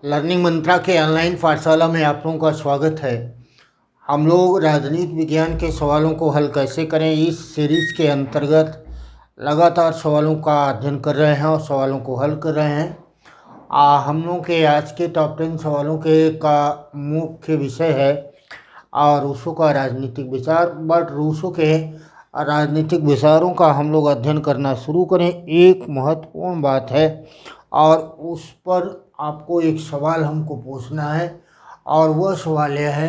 Learning मंत्रा के online पाठशाला में आप लोगों का स्वागत है। हम लोग राजनीति विज्ञान के सवालों को हल कैसे करें इस सीरीज के अंतर्गत लगातार सवालों का अध्ययन कर रहे हैं और सवालों को हल कर रहे हैं। हम लोगों के आज के टॉप 10 सवालों के का मुख्य विषय है रूसों का राजनीतिक विचार। बट रूसों के राजनीतिक विचारों का हम लोग अध्ययन करना शुरू करें, एक महत्वपूर्ण बात है और उस पर आपको एक सवाल हमको पूछना है और वह सवाल यह है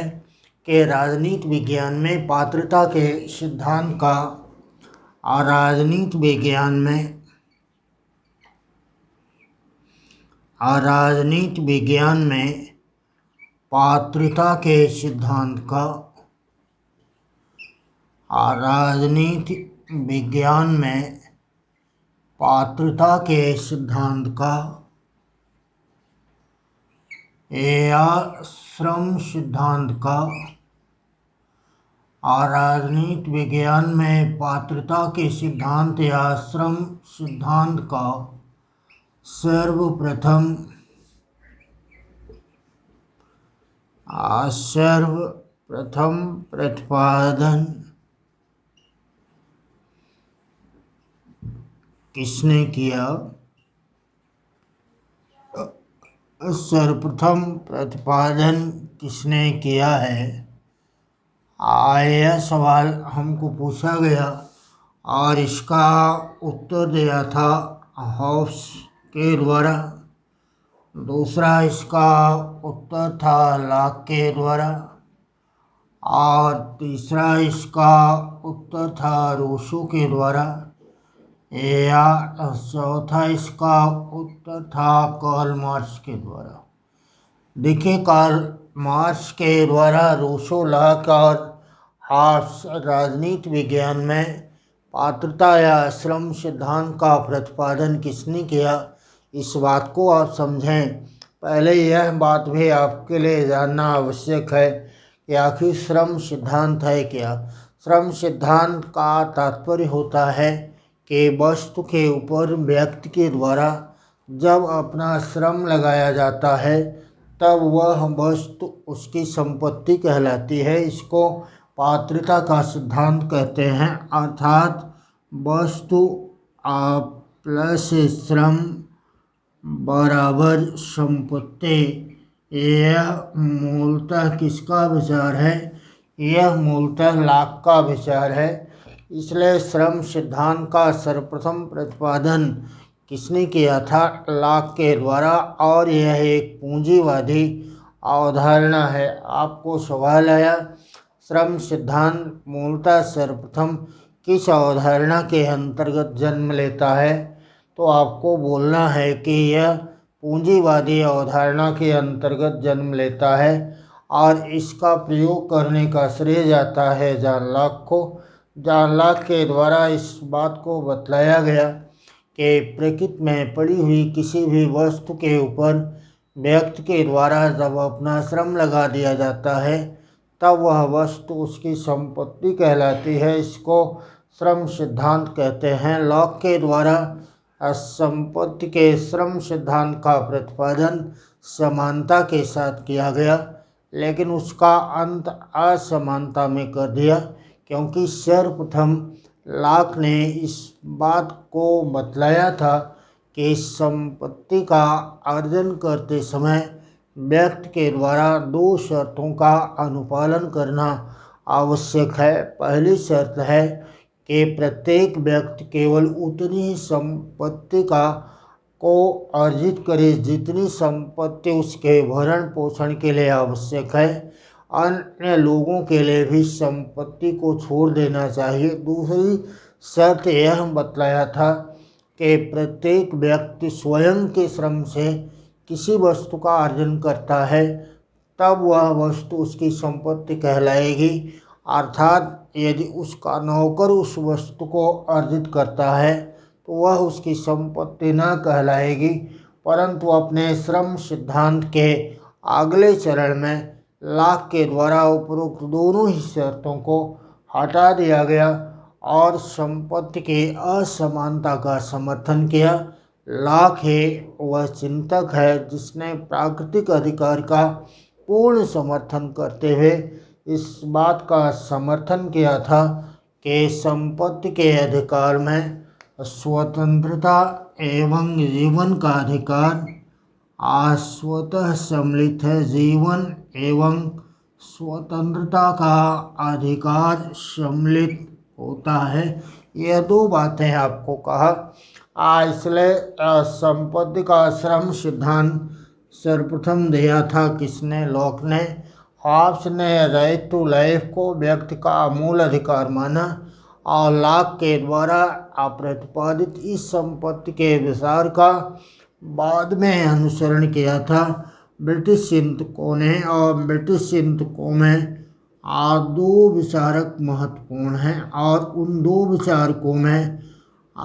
कि राजनीति विज्ञान में पात्रता के सिद्धांत का राजनीति विज्ञान में पात्रता के सिद्धांत का राजनीति विज्ञान में पात्रता के सिद्धांत का या श्रम सिद्धांत का राजनीति विज्ञान में पात्रता के सिद्धांत या श्रम सिद्धांत का सर्वप्रथम प्रतिपादन किसने किया? सर्वप्रथम प्रतिपादन किसने किया है? यह सवाल हमको पूछा गया और इसका उत्तर दिया था हॉब्स के द्वारा। दूसरा इसका उत्तर था लॉक के द्वारा और तीसरा इसका उत्तर था रूसो के द्वारा या चौथा इसका उत्तर था कार्ल मार्क्स के द्वारा। देखिए, कार्ल मार्क्स के द्वारा रूसो, लॉक और हॉब्स राजनीति विज्ञान में पात्रता या श्रम सिद्धांत का प्रतिपादन किसने किया, इस बात को आप समझें। पहले यह बात भी आपके लिए जानना आवश्यक है कि आखिर श्रम सिद्धांत है क्या। श्रम सिद्धांत का तात्पर्य होता है कि वस्तु के ऊपर व्यक्ति के द्वारा जब अपना श्रम लगाया जाता है तब वह वस्तु उसकी संपत्ति कहलाती है। इसको पात्रता का सिद्धांत कहते हैं, अर्थात वस्तु प्लस श्रम बराबर संपत्ति। यह मूलतः किसका विचार है? यह मूलतः लॉक का विचार है। इसलिए श्रम सिद्धांत का सर्वप्रथम प्रतिपादन किसने किया था? लॉक के द्वारा और यह एक पूंजीवादी अवधारणा है। आपको सवाल आया श्रम सिद्धांत मूलतः सर्वप्रथम किस अवधारणा के अंतर्गत जन्म लेता है, तो आपको बोलना है कि यह पूंजीवादी अवधारणा के अंतर्गत जन्म लेता है और इसका प्रयोग करने का श्रेय जाता है जॉन लॉक को। जॉन लॉक के द्वारा इस बात को बतलाया गया कि प्रकृति में पड़ी हुई किसी भी वस्तु के ऊपर व्यक्ति के द्वारा जब अपना श्रम लगा दिया जाता है तब वह वस्तु उसकी संपत्ति कहलाती है। इसको श्रम सिद्धांत कहते हैं। लॉक के द्वारा संपत्ति के श्रम सिद्धांत का प्रतिपादन समानता के साथ किया गया, लेकिन उसका अंत असमानता में कर दिया, क्योंकि सर्वप्रथम लॉक ने इस बात को बतलाया था कि संपत्ति का अर्जन करते समय व्यक्ति के द्वारा दो शर्तों का अनुपालन करना आवश्यक है। पहली शर्त है कि प्रत्येक व्यक्ति केवल उतनी ही संपत्ति को अर्जित करे जितनी संपत्ति उसके भरण पोषण के लिए आवश्यक है। अन्य लोगों के लिए भी संपत्ति को छोड़ देना चाहिए। दूसरी शर्त यह बतलाया था कि प्रत्येक व्यक्ति स्वयं के श्रम से किसी वस्तु का अर्जन करता है तब वह वस्तु उसकी संपत्ति कहलाएगी। अर्थात यदि उसका नौकर उस वस्तु को अर्जित करता है तो वह उसकी संपत्ति न कहलाएगी, परंतु अपने श्रम सिद्धांत के अगले चरण में लॉक के द्वारा उपरोक्त दोनों ही शर्तों को हटा दिया गया और संपत्ति के असमानता का समर्थन किया। लाख है वह चिंतक है जिसने प्राकृतिक अधिकार का पूर्ण समर्थन करते हुए इस बात का समर्थन किया था कि संपत्ति के अधिकार में स्वतंत्रता एवं जीवन का अधिकार स्वतः सम्मिलित है। जीवन एवं स्वतंत्रता का अधिकार सम्मिलित होता है। यह दो बातें आपको कहा। इसलिए संपत्ति का श्रम सिद्धांत सर्वप्रथम दिया था किसने? लॉक ने। हॉब्स ने राइट टू लाइफ को व्यक्ति का मूल अधिकार माना और लॉक के द्वारा प्रतिपादित इस संपत्ति के विचार का बाद में अनुसरण किया था ब्रिटिश चिंतकों ने। और ब्रिटिश चिंतकों में दो विचारक महत्वपूर्ण हैं और उन दो विचारकों में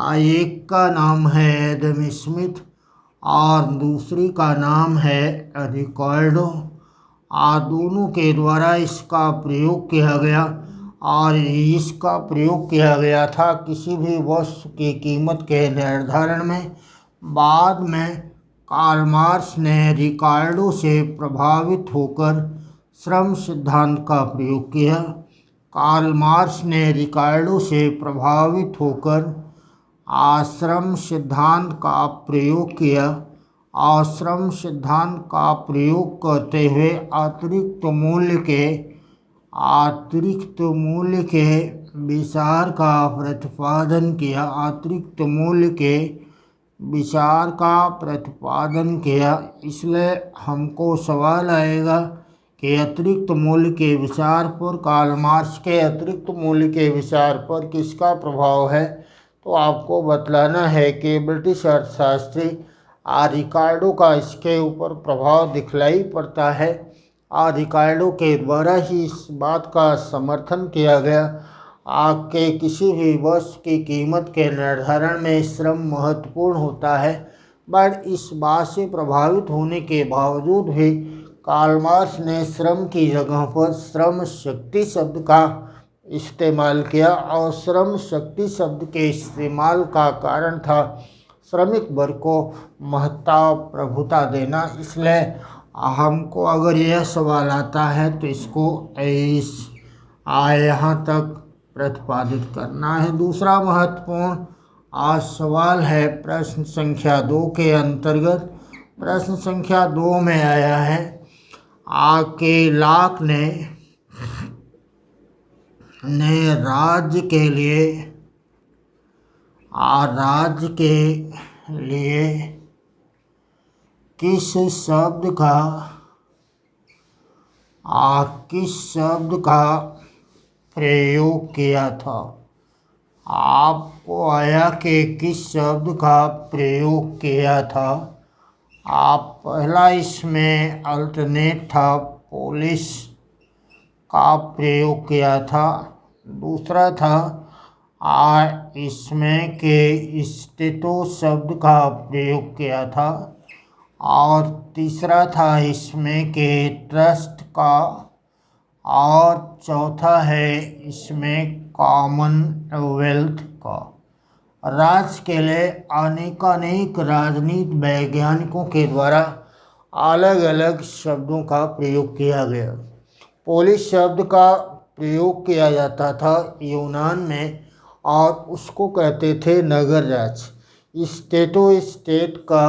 एक का नाम है एडम स्मिथ और दूसरी का नाम है रिकार्डो। दोनों के द्वारा इसका प्रयोग किया गया और इसका प्रयोग किया गया था किसी भी वस्तु की कीमत के निर्धारण में। बाद में कार्ल मार्क्स ने रिकार्डो से प्रभावित होकर श्रम सिद्धांत का प्रयोग किया। कार्ल मार्क्स ने रिकार्डो से प्रभावित होकर श्रम सिद्धांत का प्रयोग किया और श्रम सिद्धांत का प्रयोग करते हुए अतिरिक्त मूल्य के विचार का प्रतिपादन किया। अतिरिक्त मूल्य के विचार का प्रतिपादन किया। इसलिए हमको सवाल आएगा कि अतिरिक्त मूल्य के विचार पर कार्ल मार्क्स के अतिरिक्त मूल्य के विचार पर किसका प्रभाव है? तो आपको बतलाना है कि ब्रिटिश अर्थशास्त्री रिकार्डो का इसके ऊपर प्रभाव दिखलाई पड़ता है। रिकार्डो के द्वारा ही इस बात का समर्थन किया गया कि किसी भी वस्तु की कीमत के निर्धारण में श्रम महत्वपूर्ण होता है। बट इस बात से प्रभावित होने के बावजूद भी कार्ल मार्क्स ने श्रम की जगह पर श्रम शक्ति शब्द का इस्तेमाल किया और श्रम शक्ति शब्द के इस्तेमाल का कारण था श्रमिक वर्ग को महत्ता प्रभुता देना। इसलिए हमको अगर यह सवाल आता है तो इसको यहाँ तक प्रतिपादित करना है। दूसरा महत्वपूर्ण सवाल है प्रश्न संख्या 2 के अंतर्गत। प्रश्न संख्या 2 में आया है कि लॉक ने राज्य के लिए किस शब्द का प्रयोग किया था? आपको आया कि किस शब्द का प्रयोग किया था? पहला इसमें अल्टरनेट था, पोलिस का प्रयोग किया था। दूसरा था इसमें के स्टेटो शब्द का प्रयोग किया था और तीसरा था इसमें के ट्रस्ट का और चौथा है इसमें कॉमनवेल्थ का। राज्य के लिए अनेक राजनीति वैज्ञानिकों के द्वारा अलग अलग शब्दों का प्रयोग किया गया। पोलिस शब्द का प्रयोग किया जाता था यूनान में और उसको कहते थे नगर राज्य। स्टेटो स्टेट का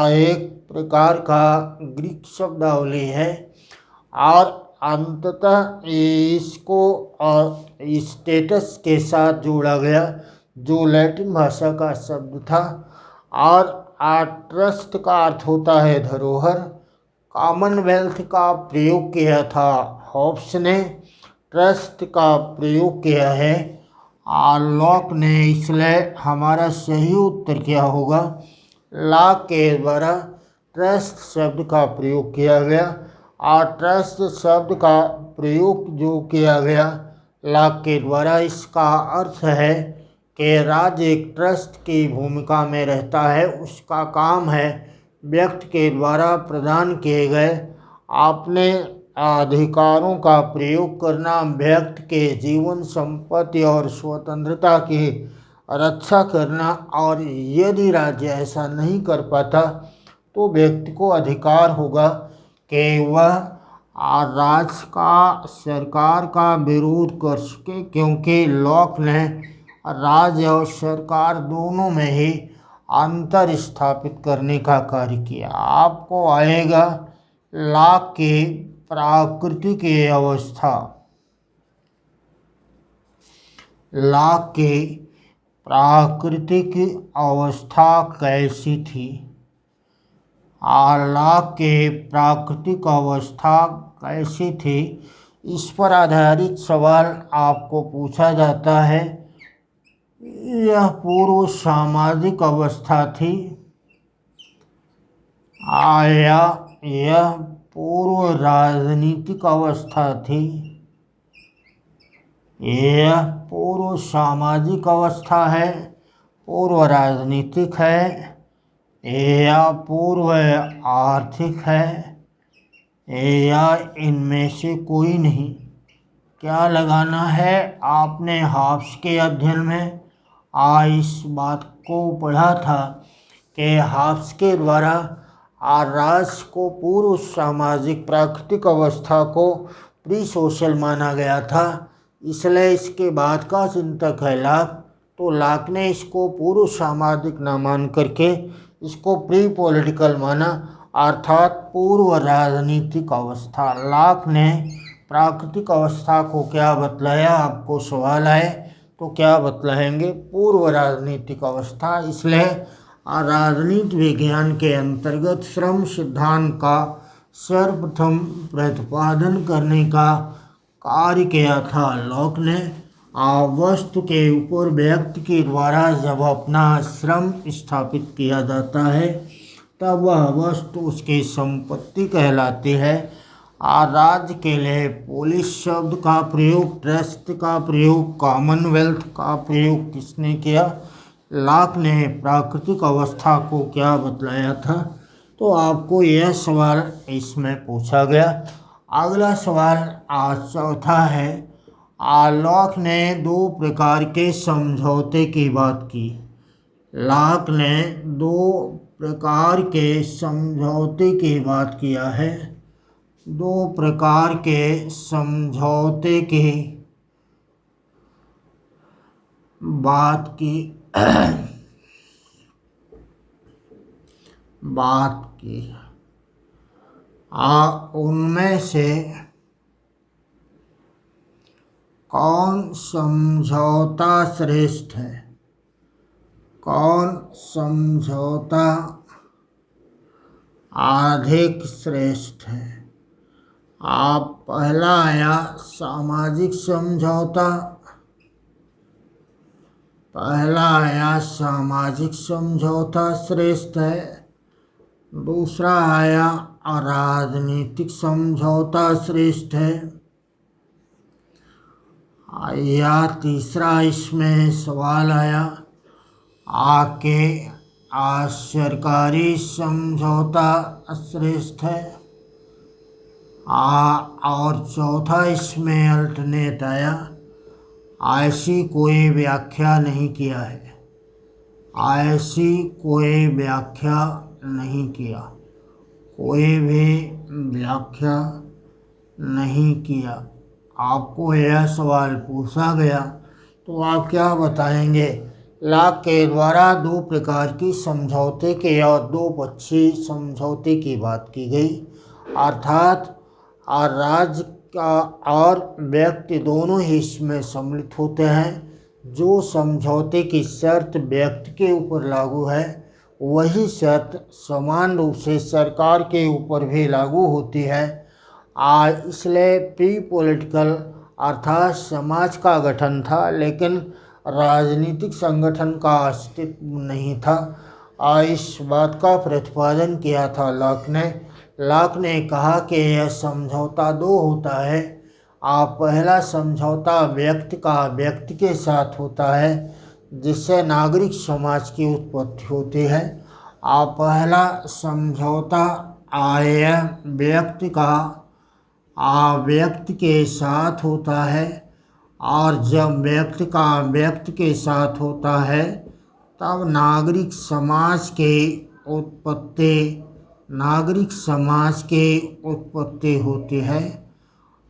एक प्रकार का ग्रीक शब्दावली है और अंततः इसको स्टेटस के साथ जोड़ा गया जो लैटिन भाषा का शब्द था और ट्रस्ट का अर्थ होता है धरोहर। कॉमनवेल्थ का प्रयोग किया था हॉब्स ने, ट्रस्ट का प्रयोग किया है लॉक ने। इसलिए हमारा सही उत्तर क्या होगा? लॉक के द्वारा ट्रस्ट शब्द का प्रयोग किया गया और ट्रस्ट शब्द का प्रयोग जो किया गया लॉक के द्वारा, इसका अर्थ है कि राज्य एक ट्रस्ट की भूमिका में रहता है। उसका काम है व्यक्ति के द्वारा प्रदान किए गए अपने अधिकारों का प्रयोग करना, व्यक्ति के जीवन, संपत्ति और स्वतंत्रता की रक्षा करना, और यदि राज्य ऐसा नहीं कर पाता तो व्यक्ति को अधिकार होगा कि वह राज्य का, सरकार का विरोध कर सके, क्योंकि लॉक ने राज्य और सरकार दोनों में ही अंतर स्थापित करने का कार्य किया। आपको आएगा लॉक की प्राकृतिक अवस्था। लॉक की प्राकृतिक अवस्था कैसी थी? लॉक की प्राकृतिक अवस्था कैसी थी, इस पर आधारित सवाल आपको पूछा जाता है। यह पूर्व सामाजिक अवस्था थी या यह पूर्व राजनीतिक अवस्था थी? यह पूर्व सामाजिक अवस्था है, पूर्व राजनीतिक है, या पूर्व आर्थिक है, या इनमें से कोई नहीं? क्या लगाना है? आपने हॉब्स के अध्ययन में इस बात को पढ़ा था कि हॉब्स के द्वारा राज्य को पूर्व सामाजिक प्राकृतिक अवस्था को प्री सोशल माना गया था, इसलिए इसके बाद का चिंतक है लॉक। तो लॉक ने इसको पूर्व सामाजिक न मान करके इसको प्री पॉलिटिकल माना, अर्थात पूर्व राजनीतिक अवस्था। लॉक ने प्राकृतिक अवस्था को क्या बतलाया? आपको सवाल आए तो क्या बतलाएंगे? पूर्व राजनीतिक अवस्था। इसलिए राजनीति विज्ञान के अंतर्गत श्रम सिद्धांत का सर्वप्रथम प्रतिपादन करने का कार्य किया था लॉक ने। वस्तु के ऊपर व्यक्ति के द्वारा जब अपना श्रम स्थापित किया जाता है तब वह वस्तु उसकी संपत्ति कहलाती है। राज्य के लिए पुलिस शब्द का प्रयोग, ट्रस्ट का प्रयोग, कॉमनवेल्थ का प्रयोग किसने किया? लॉक ने प्राकृतिक अवस्था को क्या बतलाया था? तो आपको यह सवाल इसमें पूछा गया। अगला सवाल चौथा है। लॉक ने दो प्रकार के समझौते की बात की। लॉक ने दो प्रकार के समझौते की बात किया है। दो प्रकार के समझौते की बात की उनमें से कौन समझौता श्रेष्ठ है? कौन समझौता अधिक श्रेष्ठ है? पहला आया सामाजिक समझौता। पहला आया सामाजिक समझौता श्रेष्ठ है। दूसरा आया राजनीतिक समझौता श्रेष्ठ है। या तीसरा इसमें सवाल आया के सरकारी समझौता श्रेष्ठ है। और चौथा इसमें अल्टरनेट आया, ऐसी कोई व्याख्या नहीं किया है। ऐसी कोई व्याख्या नहीं किया, कोई भी व्याख्या नहीं किया। आपको यह सवाल पूछा गया तो आप क्या बताएंगे? लॉक के द्वारा दो प्रकार की समझौते के और दो पक्षी समझौते की बात की गई, अर्थात राज्य का और व्यक्ति दोनों ही इसमें सम्मिलित होते हैं। जो समझौते की शर्त व्यक्ति के ऊपर लागू है वही शर्त समान रूप से सरकार के ऊपर भी लागू होती है। इसलिए प्री पॉलिटिकल अर्थात समाज का गठन था, लेकिन राजनीतिक संगठन का अस्तित्व नहीं था। इस बात का प्रतिपादन किया था लॉक ने। लॉक ने कहा कि यह समझौता दो होता है। पहला समझौता व्यक्ति का व्यक्ति के साथ होता है, जिससे नागरिक समाज की उत्पत्ति होती है। पहला समझौता व्यक्ति का व्यक्ति के साथ होता है, और जब व्यक्ति का व्यक्ति के साथ होता है तब नागरिक समाज के उत्पत्ति होती है।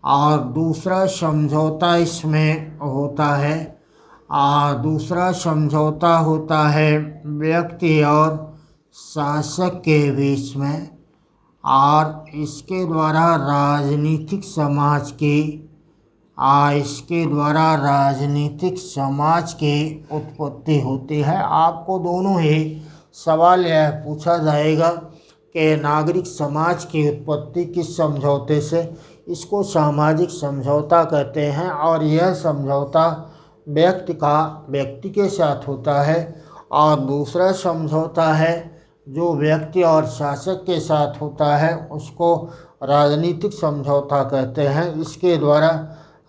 और दूसरा समझौता इसमें होता है, दूसरा समझौता होता है व्यक्ति और शासक के बीच में, और इसके द्वारा राजनीतिक समाज की उत्पत्ति होती है। आपको दोनों ही सवाल यह पूछा जाएगा कि नागरिक समाज की उत्पत्ति किस समझौते से, इसको सामाजिक समझौता कहते हैं। और यह समझौता व्यक्ति के साथ होता है। और दूसरा समझौता है जो व्यक्ति और शासक के साथ होता है, उसको राजनीतिक समझौता कहते हैं। इसके द्वारा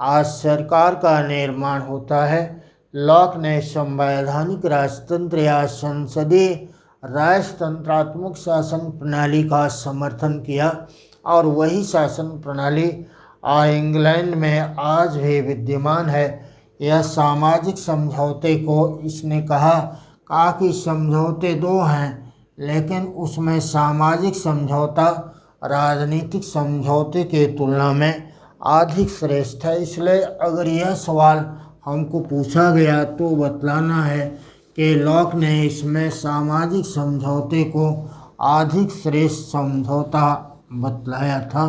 आज सरकार का निर्माण होता है। लॉक ने संवैधानिक राजतंत्र या संसदीय राजतंत्रात्मक शासन प्रणाली का समर्थन किया, और वही शासन प्रणाली इंग्लैंड में आज भी विद्यमान है। यह सामाजिक समझौते को इसने कहा कि समझौते दो हैं, लेकिन उसमें सामाजिक समझौता राजनीतिक समझौते के तुलना में अधिक श्रेष्ठ है। इसलिए अगर यह सवाल हमको पूछा गया तो बतलाना है कि लॉक ने इसमें सामाजिक समझौते को अधिक श्रेष्ठ समझौता बतलाया था।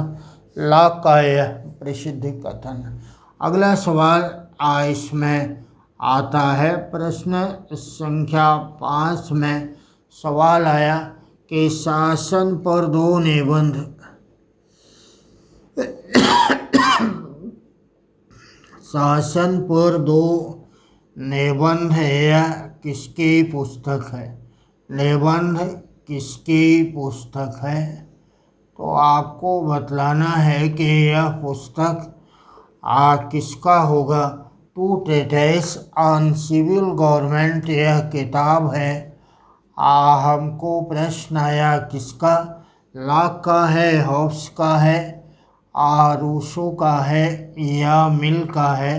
लॉक का यह प्रसिद्ध कथन। अगला सवाल इसमें आता है, प्रश्न संख्या 5 में सवाल आया कि शासन पर दो निबंध यह किसकी पुस्तक है? निबंध किसकी पुस्तक है? तो आपको बतलाना है कि यह पुस्तक किसका होगा। Two treatise on civil government यह किताब है। हमको प्रश्न आया किसका? लॉक का है, हॉब्स का है, रूसो का है या मिल का है?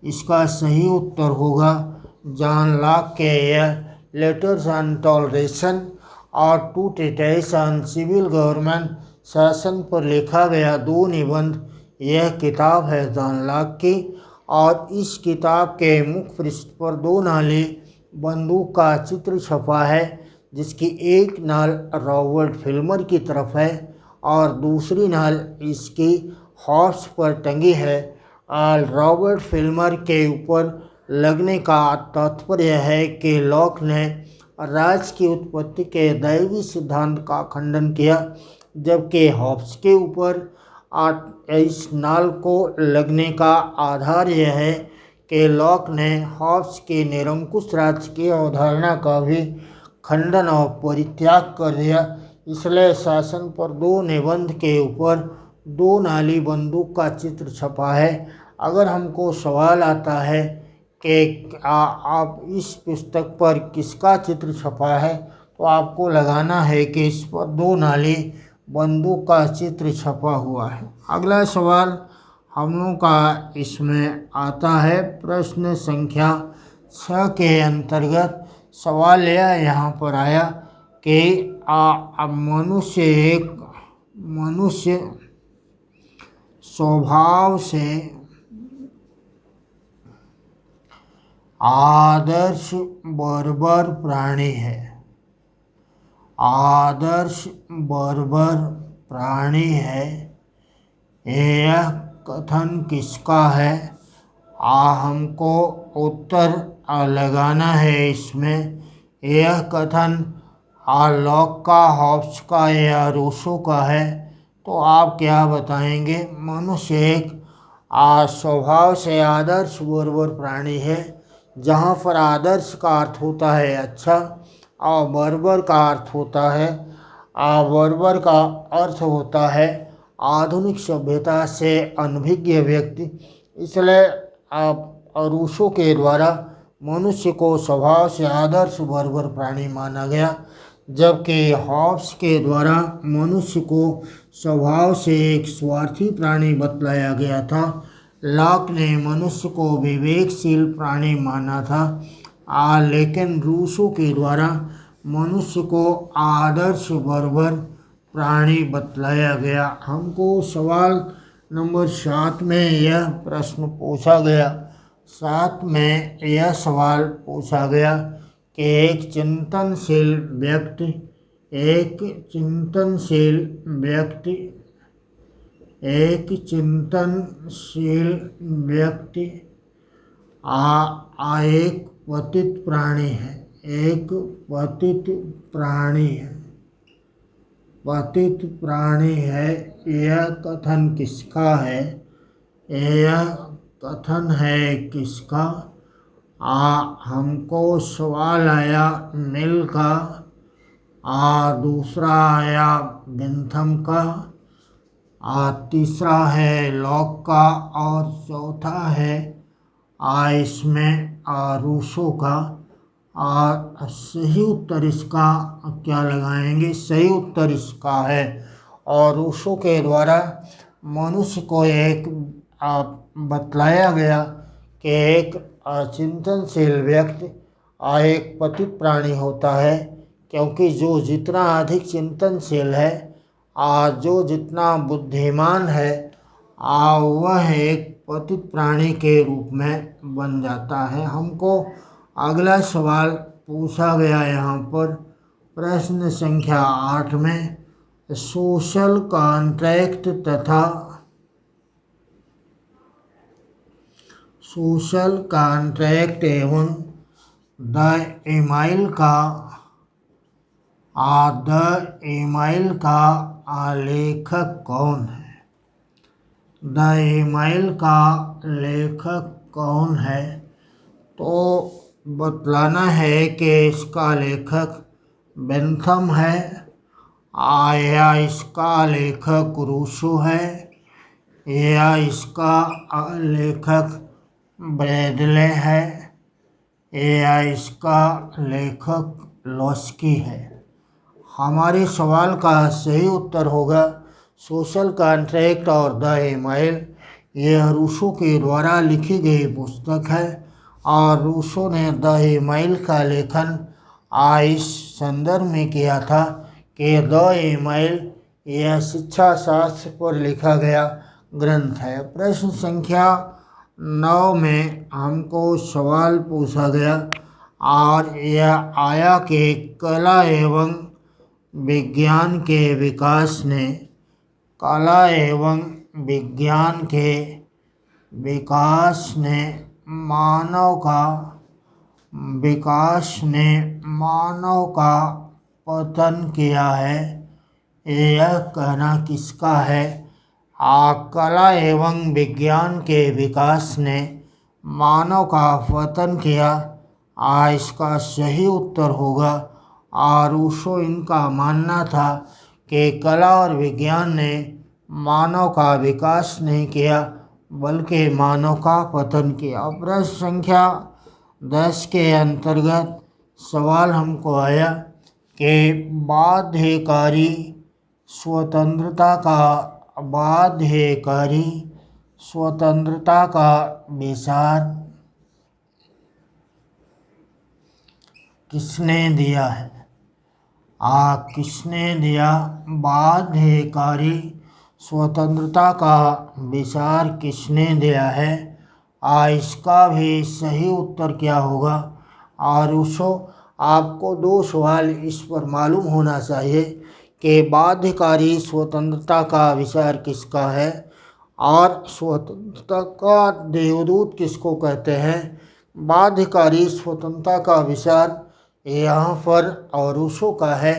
इसका सही उत्तर होगा जॉन लॉक के यह लेटर्स ऑन टॉलरेशन और two treatise on civil government शासन पर लिखा गया दो निबंध, यह किताब है जॉन लॉक की। और इस किताब के मुख्य पृष्ठ पर दो नाली बंदूक का चित्र छपा है, जिसकी एक नाल रॉबर्ट फिल्मर की तरफ है और दूसरी नाल इसकी हॉर्स पर टंगी है। रॉबर्ट फिल्मर के ऊपर लगने का तात्पर्य है कि लॉक ने राज्य की उत्पत्ति के दैवी सिद्धांत का खंडन किया, जबकि हॉब्स के ऊपर इस नाल को लगने का आधार यह है कि लॉक ने हॉब्स के निरंकुश राज्य की अवधारणा का भी खंडन और परित्याग कर दिया। इसलिए शासन पर दो निबंध के ऊपर दो नाली बंदूक का चित्र छपा है। अगर हमको सवाल आता है कि आप इस पुस्तक पर किसका चित्र छपा है, तो आपको लगाना है कि इस पर दो नाली बंदूक का चित्र छपा हुआ है। अगला सवाल हम लोग का इसमें आता है, प्रश्न संख्या 6 के अंतर्गत सवाल यह यहाँ पर आया कि मनुष्य स्वभाव से आदर्श बर्बर प्राणी है। यह कथन किसका है? हमको उत्तर लगाना है इसमें। यह कथन लॉक का, हॉब्स का या रूसो का है? तो आप क्या बताएंगे? मनुष्य एक स्वभाव से आदर्श बर्बर प्राणी है। जहाँ पर आदर्श का अर्थ होता है अच्छा और बर्बर का अर्थ होता है आधुनिक सभ्यता से अनभिज्ञ व्यक्ति। इसलिए रूसो के द्वारा मनुष्य को स्वभाव से आदर्श बर्बर प्राणी माना गया, जबकि हॉब्स के द्वारा मनुष्य को स्वभाव से एक स्वार्थी प्राणी बतलाया गया था। लॉक ने मनुष्य को विवेकशील प्राणी माना था, लेकिन रूसो के द्वारा मनुष्य को आदर्श बर्बर प्राणी बतलाया गया। हमको सवाल नंबर 7 में यह प्रश्न पूछा गया। 7 में यह सवाल पूछा गया कि एक चिंतनशील व्यक्ति एक पतित प्राणी है। पतित प्राणी है, यह कथन किसका है? यह कथन है किसका? हमको सवाल आया मिल का, दूसरा आया बेंथम का, तीसरा है लॉक का और चौथा है इसमें रूसो का। सही उत्तर इसका क्या लगाएंगे? सही उत्तर इसका है और रूसो के द्वारा मनुष्य को एक बतलाया गया कि एक चिंतनशील व्यक्ति एक पतित प्राणी होता है, क्योंकि जो जितना अधिक चिंतनशील है, जो जितना बुद्धिमान है, वह एक पतित प्राणी के रूप में बन जाता है। हमको अगला सवाल पूछा गया यहाँ पर प्रश्न संख्या 8 में सोशल कॉन्ट्रैक्ट एवं द ईमेल का लेखक कौन है? द ईमेल का लेखक कौन है? तो बतलाना है कि इसका लेखक बेंथम है, या इसका लेखक रूसो है, या इसका लेखक ब्रैडले है, या इसका लेखक लोस्की है। हमारे सवाल का सही उत्तर होगा सोशल कॉन्ट्रैक्ट और द ईमेल। यह रूसो के द्वारा लिखी गई पुस्तक है और रूसो ने द ईमेल का लेखन इस संदर्भ में किया था कि द ईमेल यह शिक्षा शास्त्र पर लिखा गया ग्रंथ है। प्रश्न संख्या 9 में हमको सवाल पूछा गया और यह आया कि कला एवं विज्ञान के विकास ने मानव का पतन किया है। यह कहना किसका है? कला एवं विज्ञान के विकास ने मानव का पतन किया। इसका सही उत्तर होगा रूसो। इनका मानना था कि कला और विज्ञान ने मानव का विकास नहीं किया बल्कि मानव का पतन किया। प्रश्न संख्या 10 के अंतर्गत सवाल हमको आया कि बाध्यकारी स्वतंत्रता का विचार किसने दिया है? किसने दिया? बाध्यकारी स्वतंत्रता का विचार किसने दिया है? इसका भी सही उत्तर क्या होगा? रूसो। आपको 2 सवाल इस पर मालूम होना चाहिए कि बाध्यकारी स्वतंत्रता का विचार किसका है और स्वतंत्रता का देवदूत किसको कहते हैं। बाध्यकारी स्वतंत्रता का विचार यहाँ पर रूसो का है,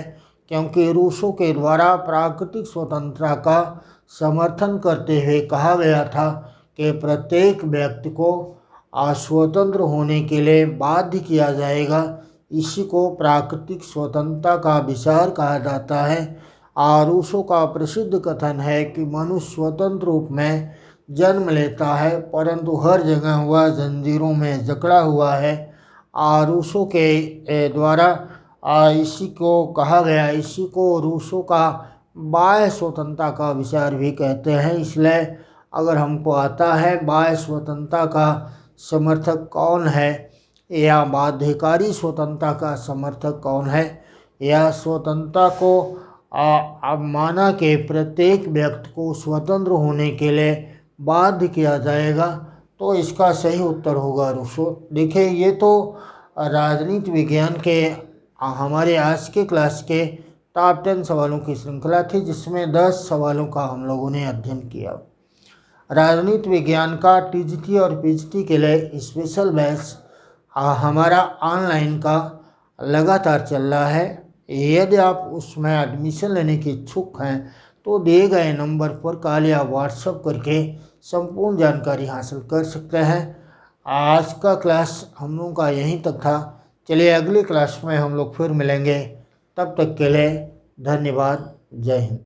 क्योंकि रूसो के द्वारा प्राकृतिक स्वतंत्रता का समर्थन करते हुए कहा गया था कि प्रत्येक व्यक्ति को स्वतंत्र होने के लिए बाध्य किया जाएगा। इसी को प्राकृतिक स्वतंत्रता का विचार कहा जाता है। रूसो का प्रसिद्ध कथन है कि मनुष्य स्वतंत्र रूप में जन्म लेता है, परंतु हर जगह वह जंजीरों में जकड़ा हुआ है। रूसो के द्वारा इसी को कहा गया। इसी को रूसो का बाह्य स्वतंत्रता का विचार भी कहते हैं। इसलिए अगर हमको आता है बाह्य स्वतंत्रता का समर्थक कौन है या बाध्यकारी स्वतंत्रता का समर्थक कौन है, या स्वतंत्रता को अब माना कि प्रत्येक व्यक्ति को स्वतंत्र होने के लिए बाध्य किया जाएगा, तो इसका सही उत्तर होगा रूसो। देखिए, ये तो राजनीति विज्ञान के हमारे आज के क्लास के टॉप 10 सवालों की श्रृंखला थी, जिसमें 10 सवालों का हम लोगों ने अध्ययन किया। राजनीति विज्ञान का टीजीटी और पीजीटी के लिए स्पेशल बैच हमारा ऑनलाइन का लगातार चल रहा है। यदि आप उसमें एडमिशन लेने के इच्छुक हैं तो दिए गए नंबर पर कॉल या व्हाट्सएप करके संपूर्ण जानकारी हासिल कर सकते हैं। आज का क्लास हम लोगों का यहीं तक था। चलिए अगली क्लास में हम लोग फिर मिलेंगे, तब तक के लिए धन्यवाद। जय हिंद।